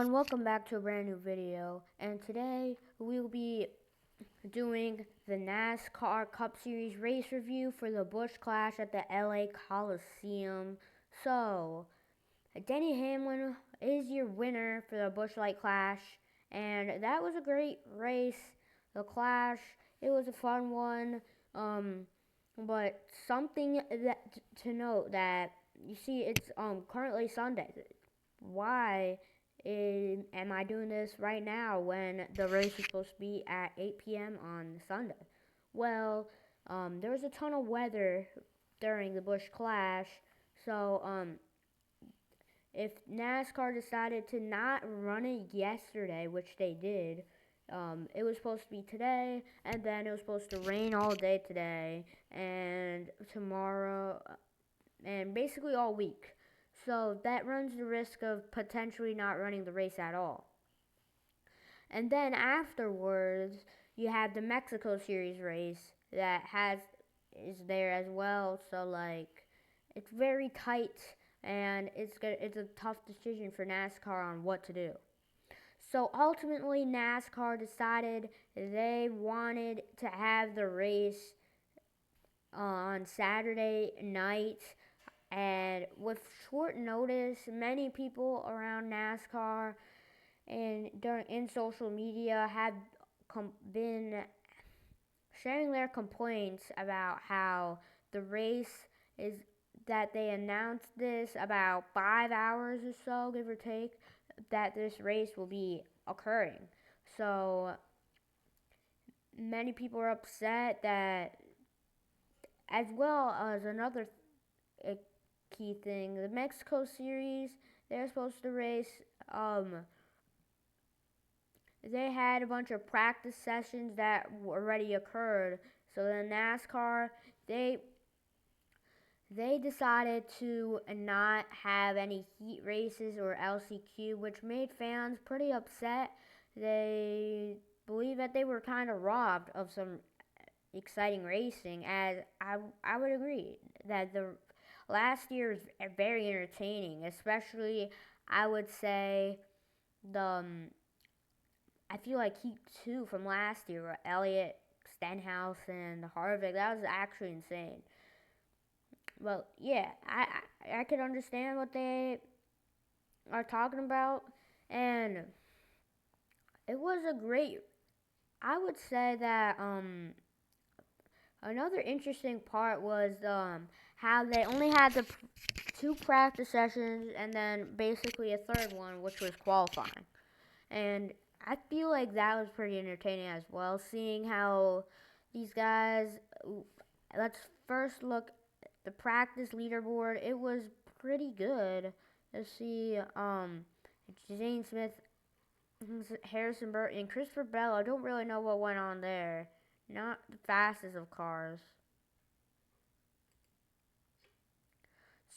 everyone, welcome back to a brand new video, and today we'll be doing the NASCAR Cup Series race review for the Busch Clash at the LA Coliseum. So, Denny Hamlin is your winner for the Busch Light Clash, and that was a great race. The Clash, it was a fun one, but something that to note that you see it's currently Sunday. Why am I doing this right now when the race is supposed to be at 8 p.m. on Sunday? Well, there was a ton of weather during the Busch Clash, so if NASCAR decided to not run it yesterday, which they did, it was supposed to be today, and then it was supposed to rain all day today and tomorrow, and basically all week. So that runs the risk of potentially not running the race at all. And then afterwards, you have the Mexico Series race that is there as well. So like, it's very tight, and it's a tough decision for NASCAR on what to do. So ultimately, NASCAR decided they wanted to have the race on Saturday night. And with short notice, many people around NASCAR and in social media have been sharing their complaints about how the race is that they announced this about 5 hours or so, give or take, that this race will be occurring. So many people are upset that, as well as another key thing. The Mexico Series, they're supposed to race. They had a bunch of practice sessions that already occurred. So the NASCAR, they decided to not have any heat races or LCQ, which made fans pretty upset. They believe that they were kind of robbed of some exciting racing, as I would agree that the last year was very entertaining, especially I would say the I feel like Heat 2 from last year, where Elliott, Stenhouse, and Harvick, that was actually insane. Well, yeah, I could understand what they are talking about, and it was a great. I would say that another interesting part was how they only had the two practice sessions and then basically a third one, which was qualifying. And I feel like that was pretty entertaining as well, seeing how these guys. Let's first look at the practice leaderboard. It was pretty good to see Zane Smith, Harrison Burton, and Christopher Bell. I don't really know what went on there. Not the fastest of cars.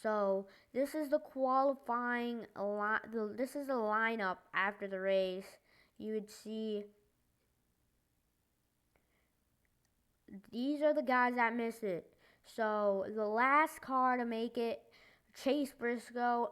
So this is the qualifying this is the lineup after the race. You would see these are the guys that missed it. So the last car to make it, Chase Briscoe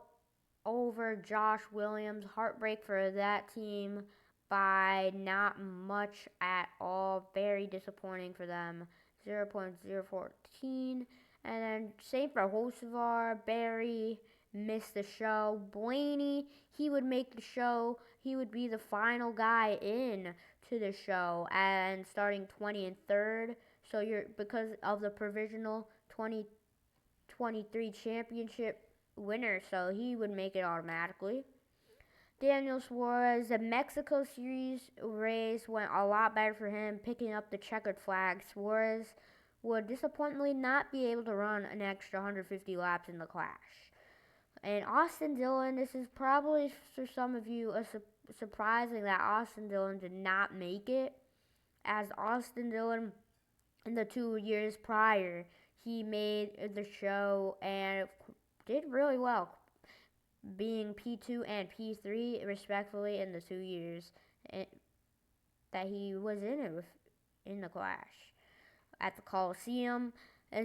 over Josh Williams. Heartbreak for that team by not much at all. Very disappointing for them. 0.014. And then same for Hocevar. Barry missed the show. Blaney, he would make the show. He would be the final guy in to the show and starting 20 and 3rd. So you're because of the provisional 2023 championship winner, so he would make it automatically. Daniel Suarez, the Mexico Series race went a lot better for him, picking up the checkered flag. Suarez would disappointingly not be able to run an extra 150 laps in the Clash. And Austin Dillon, this is probably for some of you surprising that Austin Dillon did not make it, as Austin Dillon in the 2 years prior, he made the show and did really well, being P2 and P3 respectively in the 2 years that he was in the Clash at the Coliseum.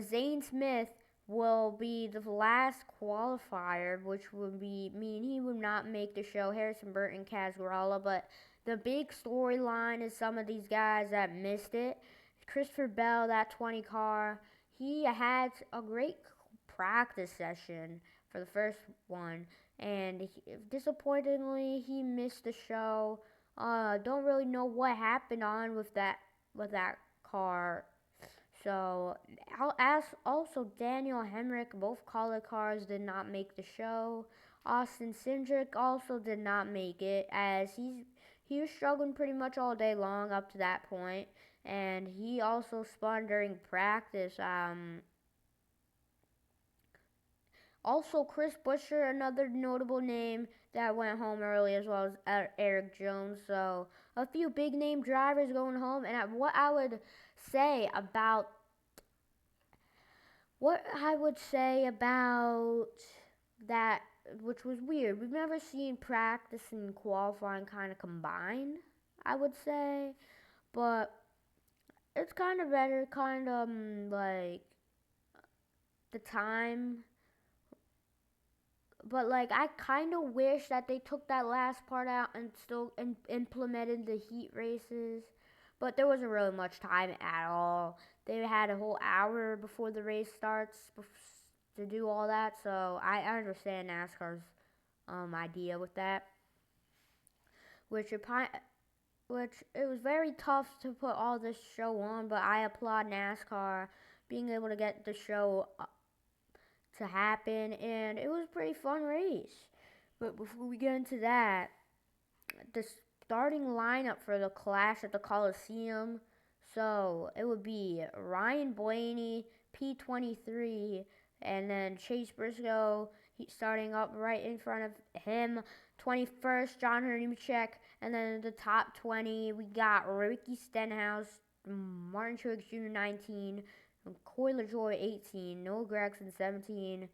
Zane Smith will be the last qualifier, which would mean he would not make the show. Harrison Burton, Casgarala, but the big storyline is some of these guys that missed it. Christopher Bell, that 20 car, he had a great practice session for the first one, and disappointingly, he missed the show. Don't really know what happened on with that car. So, as also Daniel Hemrick, both color cars did not make the show. Austin Cindric also did not make it, as he was struggling pretty much all day long up to that point, and he also spun during practice. Also, Chris Buescher, another notable name that went home early, as well as Eric Jones. So, a few big name drivers going home. And what I would say about that, which was weird, we've never seen practice and qualifying kind of combined, I would say. But it's kind of better, kind of like the time. But like I kind of wish that they took that last part out and still implemented the heat races. But there wasn't really much time at all. They had a whole hour before the race starts to do all that. So I understand NASCAR's idea with that, which which it was very tough to put all this show on. But I applaud NASCAR being able to get the show to happen, and it was a pretty fun race. But before we get into that, the starting lineup for the Clash at the Coliseum, so it would be Ryan Blaney, P23, and then Chase Briscoe starting up right in front of him. 21st, John Nemechek, and then the top 20, we got Ricky Stenhouse, Martin Truex Jr. 19, Coy LaJoie 18, Noah Gragson 17,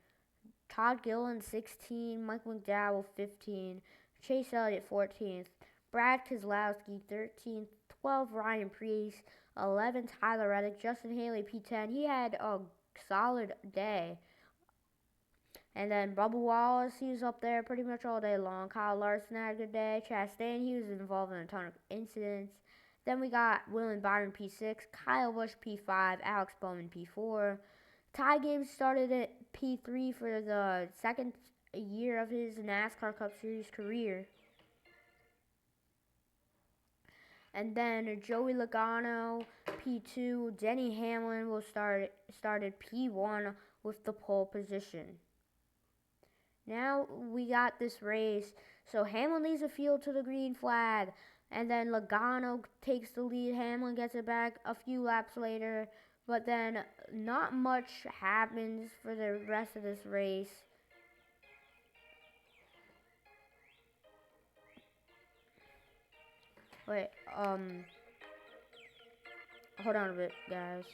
Todd Gilliland 16, Mike McDowell 15, Chase Elliott 14th, Brad Keselowski 13th, 12 Ryan Preece, 11 Tyler Reddick, Justin Haley P10. He had a solid day. And then Bubba Wallace, he was up there pretty much all day long. Kyle Larson had a good day. Chastain, he was involved in a ton of incidents. Then we got William Byron P6, Kyle Busch P5, Alex Bowman P4. Ty Gibbs started at P3 for the second year of his NASCAR Cup Series career. And then Joey Logano P2, Denny Hamlin started P1 with the pole position. Now we got this race. So Hamlin leads the field to the green flag. And then Logano takes the lead. Hamlin gets it back a few laps later. But then not much happens for the rest of this race. Wait, hold on a bit, guys.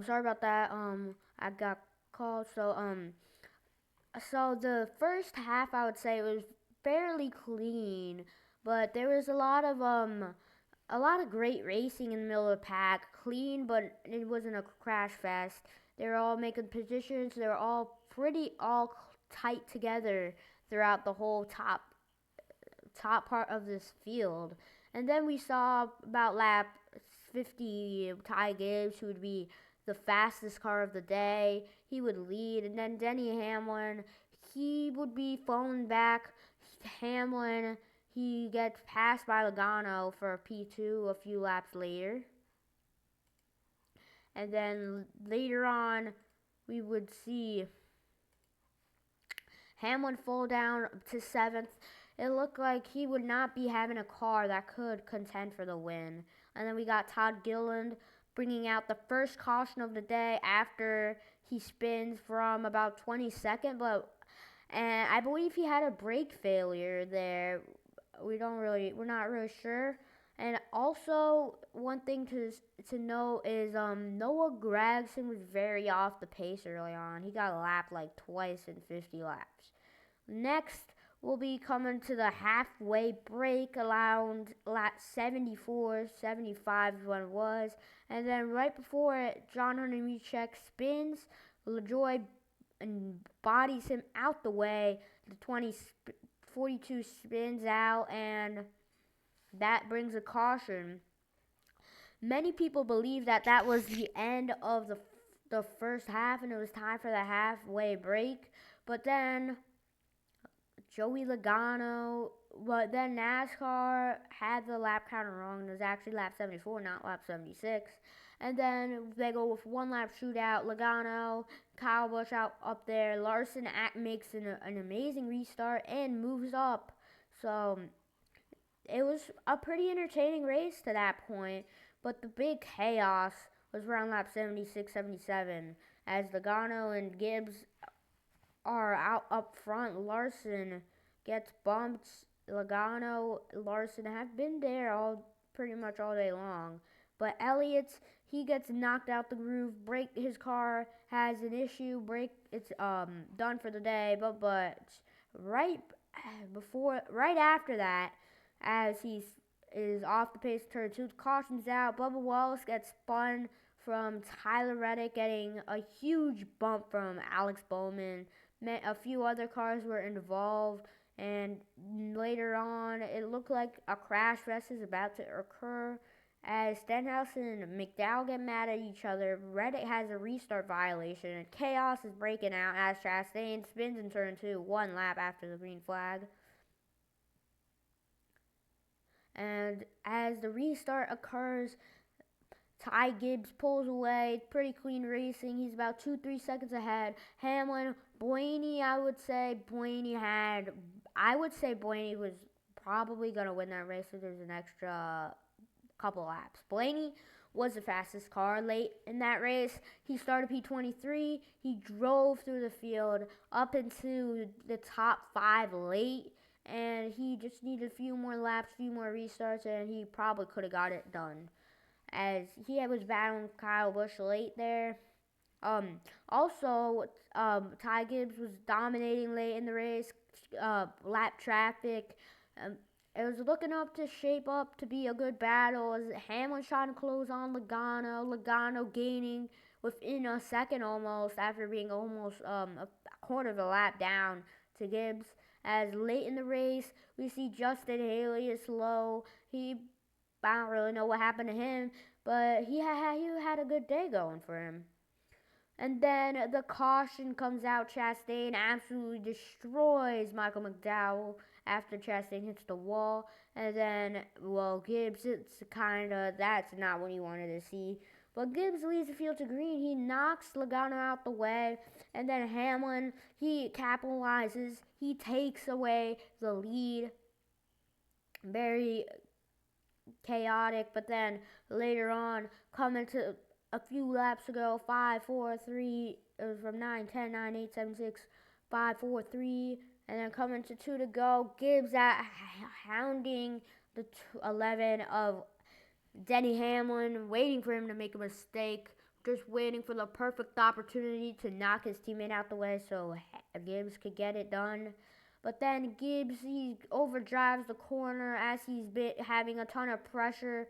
Sorry about that. I got called. So the first half, I would say, was fairly clean, but there was a lot of great racing in the middle of the pack. Clean, but it wasn't a crash fest. They were all making positions. They were all all tight together throughout the whole top part of this field. And then we saw about lap 50 Ty Gibbs, who would be the fastest car of the day. He would lead, and then Denny Hamlin, he would be falling back. Hamlin, he gets passed by Logano for a P2 a few laps later. And then later on, we would see Hamlin fall down to 7th. It looked like he would not be having a car that could contend for the win. And then we got Todd Gilliland bringing out the first caution of the day after he spins from about 22nd, and I believe he had a brake failure there. We're not really sure. And also, one thing to know is Noah Gragson was very off the pace early on. He got lapped like twice in 50 laps. Next, we'll be coming to the halfway break around lap 74, 75 is what it was. And then right before it, John Hunter spins. LaJoy and bodies him out the way. The 42 spins out, and that brings a caution. Many people believe that that was the end of the first half, and it was time for the halfway break. But then Joey Logano, but then NASCAR had the lap counter wrong. It was actually lap 74, not lap 76. And then they go with one lap shootout. Logano, Kyle Busch up there. Larson makes an amazing restart and moves up. So it was a pretty entertaining race to that point. But the big chaos was around lap 76, 77. As Logano and Gibbs are out up front, Larson gets bumped. Logano, Larson have been there pretty much all day long. But he gets knocked out the groove. His car has an issue. It's done for the day. But right right after that, as he is off the pace of turn 2, cautions out. Bubba Wallace gets spun from Tyler Reddick, getting a huge bump from Alex Bowman. A few other cars were involved, and later on, it looked like a crash rest is about to occur. As Stenhouse and McDowell get mad at each other, Reddick has a restart violation, and chaos is breaking out as Chastain spins in turn 2, 1 lap after the green flag. And as the restart occurs, Ty Gibbs pulls away. Pretty clean racing. He's about 2-3 seconds ahead. Hamlin, Blaney, I would say Blaney was probably going to win that race if there's an extra couple laps. Blaney was the fastest car late in that race. He started P23. He drove through the field up into the top 5 late, and he just needed a few more laps, a few more restarts, and he probably could have got it done, as he was battling Kyle Busch late there. Also, Ty Gibbs was dominating late in the race. Lap traffic. It was looking up to shape up to be a good battle as Hamlin trying to close on Logano. Logano gaining within a second almost after being almost a quarter of a lap down to Gibbs. As late in the race, we see Justin Haley is slow. I don't really know what happened to him, but he had a good day going for him. And then the caution comes out. Chastain absolutely destroys Michael McDowell after Chastain hits the wall. And then, Gibbs, that's not what you wanted to see. But Gibbs leads the field to green. He knocks Logano out the way. And then Hamlin, he capitalizes. He takes away the lead. Very chaotic. But then later on, coming to a few laps ago, 5, 4, 3, it was from 9, 10, 9, 8, 7, 6, 5, 4, 3, and then coming to 2 to go. Gibbs hounding the 11 of Denny Hamlin, waiting for him to make a mistake, just waiting for the perfect opportunity to knock his teammate out the way so Gibbs could get it done. But then Gibbs, he overdrives the corner as he's having a ton of pressure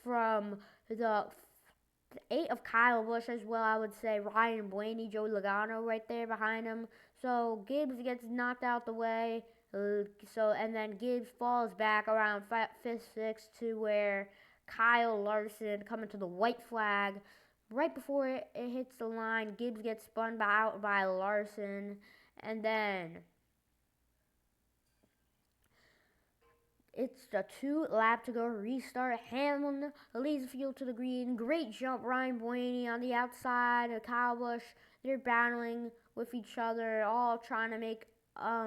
from the 8 of Kyle Busch as well, I would say. Ryan Blaney, Joey Logano right there behind him. So Gibbs gets knocked out the way. And then Gibbs falls back around 5th, 6th to where Kyle Larson coming to the white flag. Right before it hits the line, Gibbs gets spun out by Larson. And then It's a 2 lap to go. Restart. Hamlin leads the field to the green. Great jump. Ryan Blaney on the outside. Kyle Busch. They're battling with each other, all trying to make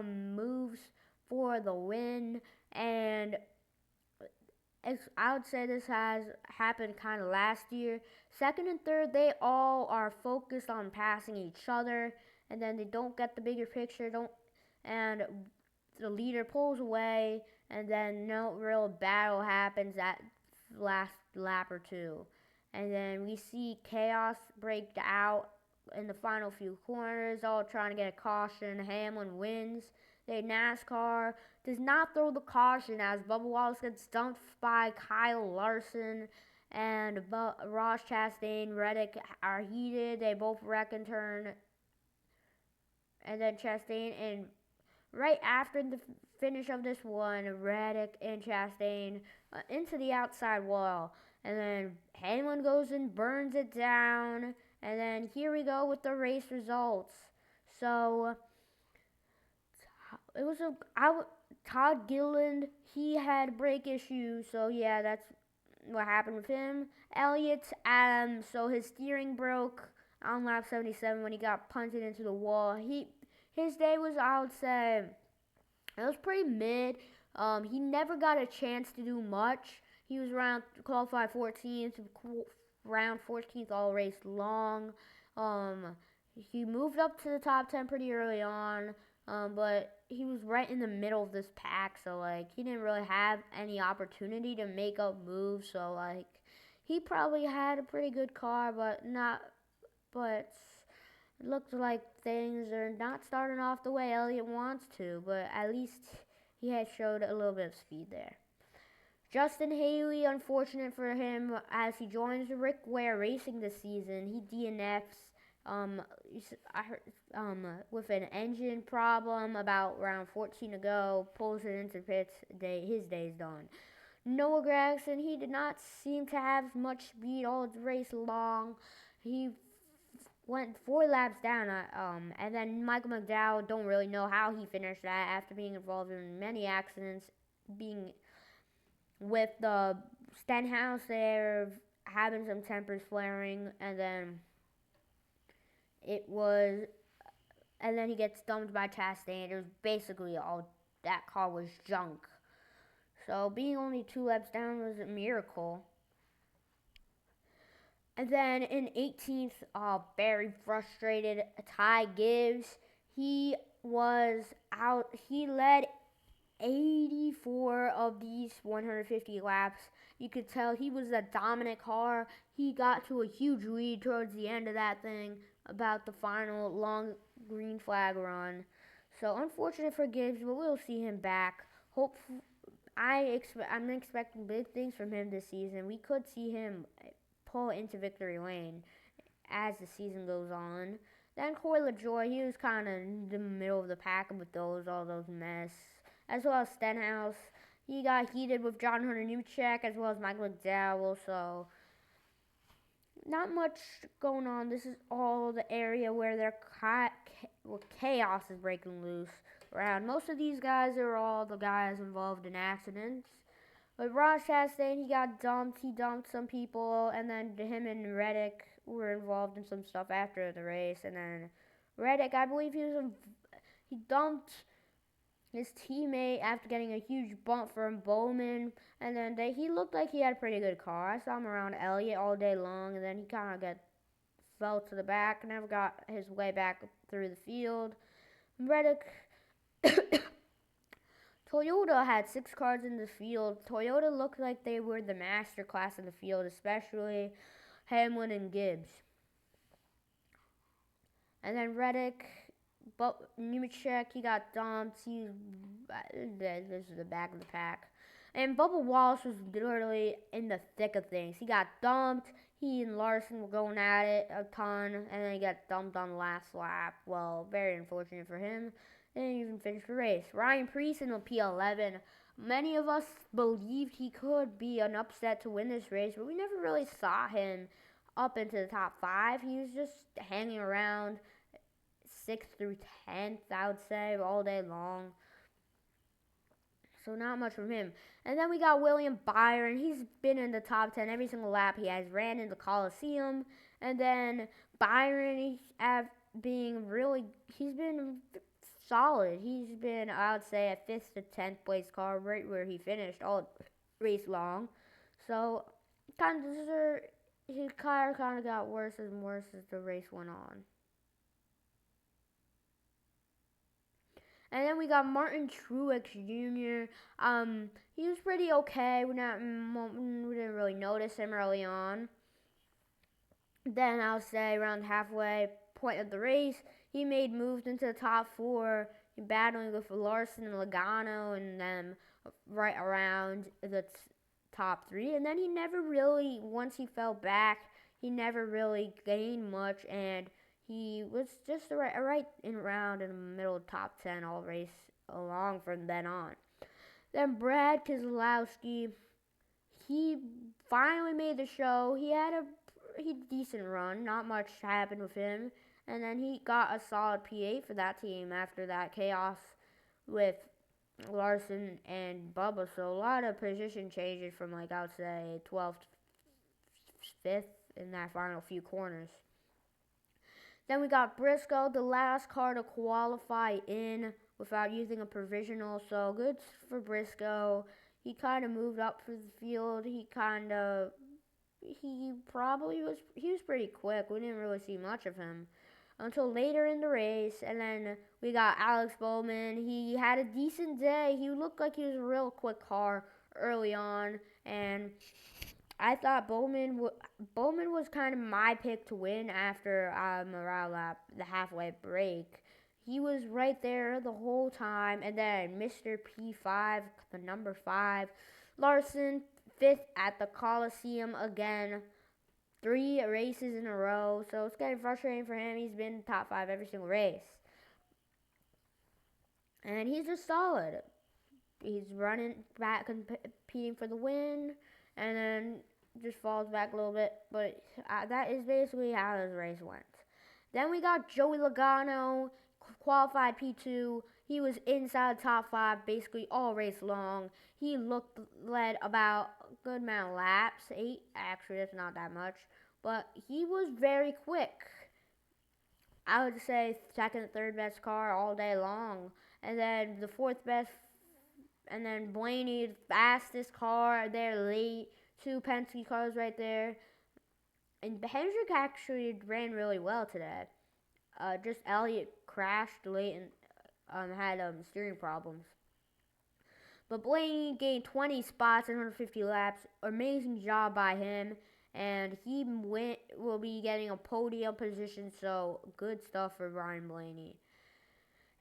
moves for the win. And I would say this has happened kind of last year. Second and third, they all are focused on passing each other, and then they don't get the bigger picture. Don't and the leader pulls away, and then no real battle happens at last lap or two. And then we see chaos break out in the final few corners, all trying to get a caution. Hamlin wins. The NASCAR does not throw the caution as Bubba Wallace gets dumped by Kyle Larson, and Ross Chastain, Reddick are heated. They both wreck and turn, and then Chastain, and right after the finish of this one, Reddick and Chastain into the outside wall, and then Hamlin goes and burns it down, and then here we go with the race results. So it was Todd Gilliland. He had brake issues, so yeah, that's what happened with him. Elliott, so his steering broke on lap 77 when he got punted into the wall. His day was, I would say, it was pretty mid. He never got a chance to do much. He was around qualified 14th, round 14th all race long. He moved up to the top 10 pretty early on, but he was right in the middle of this pack, so like he didn't really have any opportunity to make up moves. So like he probably had a pretty good car, but it looks like things are not starting off the way Elliott wants to, but at least he had showed a little bit of speed there. Justin Haley, unfortunate for him, as he joins Rick Ware Racing this season. He DNFs with an engine problem about round 14 to go, pulls it into pits. His day's done. Noah Gragson, he did not seem to have much speed all race long. He went 4 laps down, and then Michael McDowell, don't really know how he finished that after being involved in many accidents, being with the Stenhouse there, having some tempers flaring, and then he gets dumped by Chastain. It was basically all, that car was junk. So being only 2 laps down was a miracle. And then in 18th, very frustrated, Ty Gibbs. He was out. He led 84 of these 150 laps. You could tell he was a dominant car. He got to a huge lead towards the end of that thing, about the final long green flag run. So unfortunate for Gibbs, but we'll see him back. I'm expecting big things from him this season. We could see him pull into victory lane as the season goes on. Then Corey LaJoy, he was kind of in the middle of the pack with all those mess. As well as Stenhouse. He got heated with John Hunter Nemechek as well as Michael McDowell, so not much going on. This is all the area where chaos is breaking loose around. Most of these guys are all the guys involved in accidents. But Ross Chastain, he got dumped. He dumped some people, and then him and Reddick were involved in some stuff after the race. And then Reddick, I believe he dumped his teammate after getting a huge bump from Bowman, and then he looked like he had a pretty good car. I saw him around Elliott all day long, and then he kind of fell to the back, never got his way back through the field. Reddick, Toyota had 6 cars in the field. Toyota looked like they were the master class in the field, especially Hamlin and Gibbs. And then Reddick, but Nemechek, he got dumped. This is the back of the pack. And Bubba Wallace was literally in the thick of things. He got dumped. He and Larson were going at it a ton, and then he got dumped on the last lap. Well, very unfortunate for him. They didn't even finish the race. Ryan Preece in the P11. Many of us believed he could be an upset to win this race, but we never really saw him up into the top 5. He was just hanging around 6th through 10th, I would say, all day long. So not much from him. And then we got William Byron. He's been in the top 10 every single lap. He has ran in the Coliseum. And then Byron, he's been solid. He's been, I would say, a 5th to 10th place car, right where he finished all race long. So kind of his car kind of got worse and worse as the race went on. And then we got Martin Truex Jr. He was pretty okay. We didn't really notice him early on. Then I'll say around halfway point of the race, he made moves into the top 4, battling with Larson and Logano and them right around the top 3. And then he never really, once he fell back, he never really gained much, and he was just right in around in the middle of top 10 all race along from then on. Then Brad Keselowski, he finally made the show. He had a decent run. Not much happened with him. And then he got a solid P8 for that team after that chaos with Larson and Bubba. So a lot of position changes from, like, I would say 12th, 5th in that final few corners. Then we got Briscoe, the last car to qualify in without using a provisional. So good for Briscoe. He kind of moved up for the field. He was pretty quick. We didn't really see much of him until later in the race. And then we got Alex Bowman. He had a decent day. He looked like he was a real quick car early on, and I thought Bowman was kind of my pick to win after around the halfway break. He was right there the whole time. And then Mr. P5, the number 5, Larson, 5th at the Coliseum again. 3 races in a row. So it's getting frustrating for him. He's been top 5 every single race. And he's just solid. He's running back, competing for the win, and then just falls back a little bit. But that is basically how this race went. Then we got Joey Logano, qualified P2. He was inside the top 5 basically all race long. He led about a good amount of laps. 8, actually, that's not that much. But he was very quick. I would say 2nd, 3rd best car all day long. And then the 4th best, and then Blaney, the fastest car there late. 2 Penske cars right there. And Hendrick actually ran really well today. Just Elliott crashed late and had steering problems. But Blaney gained 20 spots in 150 laps. Amazing job by him. And he will be getting a podium position, so good stuff for Ryan Blaney.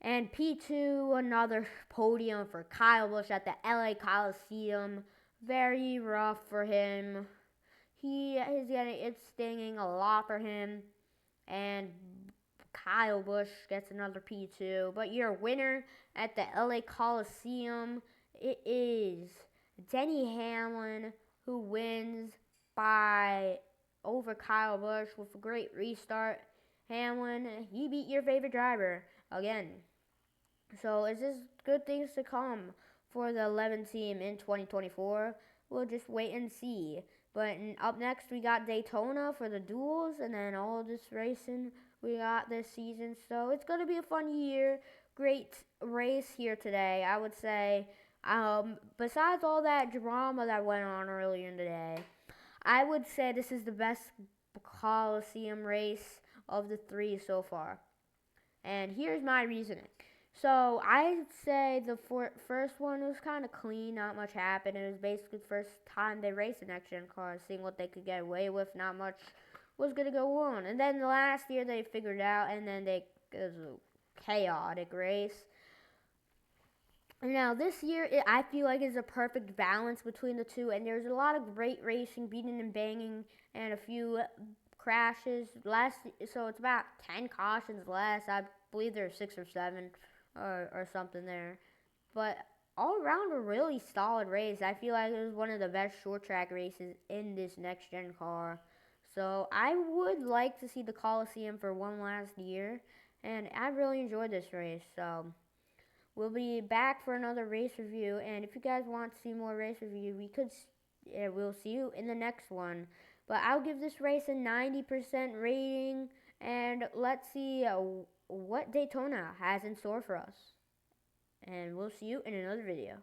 And P2, another podium for Kyle Busch at the LA Coliseum. Very rough for him. It's stinging a lot for him. And Kyle Busch gets another P2. But your winner at the LA Coliseum, it is Denny Hamlin, who wins over Kyle Busch with a great restart. Hamlin, he beat your favorite driver again. So is this good things to come for the 11 team in 2024? We'll just wait and see. But up next, we got Daytona for the duels, and then all this racing we got this season. So it's going to be a fun year. Great race here today, I would say. Besides all that drama that went on earlier in the day, I would say this is the best Coliseum race of the 3 so far. And here's my reasoning. So I'd say the first one was kind of clean, not much happened. It was basically the first time they raced the next-gen cars, seeing what they could get away with. Not much was going to go on. And then the last year they figured it out, and then it was a chaotic race. Now this year, I feel like it's a perfect balance between the two, and there's a lot of great racing, beating and banging, and a few crashes. So it's about 10 cautions less. I believe there's 6 or 7 or something there. But all around a really solid race. I feel like it was one of the best short track races in this next gen car. So I would like to see the Coliseum for one last year, and I really enjoyed this race. So we'll be back for another race review. And if you guys want to see more race review, we'll see you in the next one. But I'll give this race a 90% rating, and let's see what Daytona has in store for us. And we'll see you in another video.